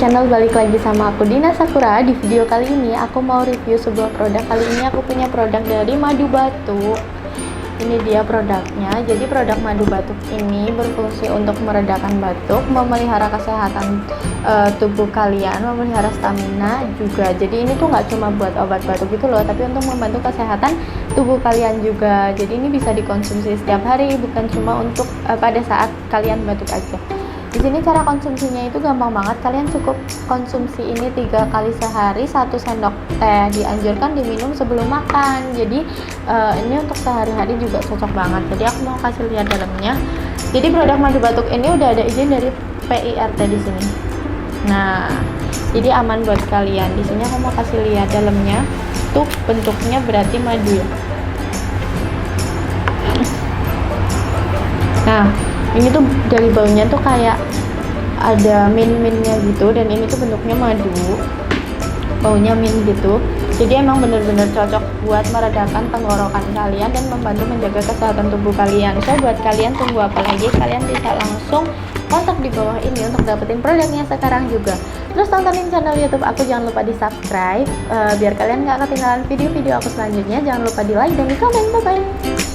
channel, balik lagi sama aku Dina Sakura. Di video kali ini aku mau review sebuah produk. Kali ini aku punya produk dari madu batuk. Ini dia produknya. Jadi produk madu batuk ini berfungsi untuk meredakan batuk, memelihara kesehatan tubuh kalian, memelihara stamina juga. Jadi ini tuh nggak cuma buat obat batuk gitu loh, tapi untuk membantu kesehatan tubuh kalian juga. Jadi ini bisa dikonsumsi setiap hari, bukan cuma untuk pada saat kalian batuk aja. Di sini cara konsumsinya itu gampang banget. Kalian cukup konsumsi ini 3 kali sehari, 1 sendok teh. Dianjurkan diminum sebelum makan. Jadi ini untuk sehari-hari juga cocok banget. Jadi aku mau kasih lihat dalamnya. Jadi produk madu batuk ini udah ada izin dari PIRT di sini. Nah, jadi aman buat kalian. Di sini aku mau kasih lihat dalamnya. Tuh bentuknya berarti madu ya. Nah, ini tuh dari baunya tuh kayak ada mint-mintnya gitu, dan ini tuh bentuknya madu, baunya mint gitu. Jadi emang bener-bener cocok buat meredakan tenggorokan kalian dan membantu menjaga kesehatan tubuh kalian. So buat kalian tunggu apa lagi, kalian bisa langsung kontak di bawah ini untuk dapetin produknya sekarang juga. Terus tontonin channel YouTube aku, jangan lupa di subscribe biar kalian gak ketinggalan video-video aku selanjutnya. Jangan lupa di like dan di komen. Bye bye.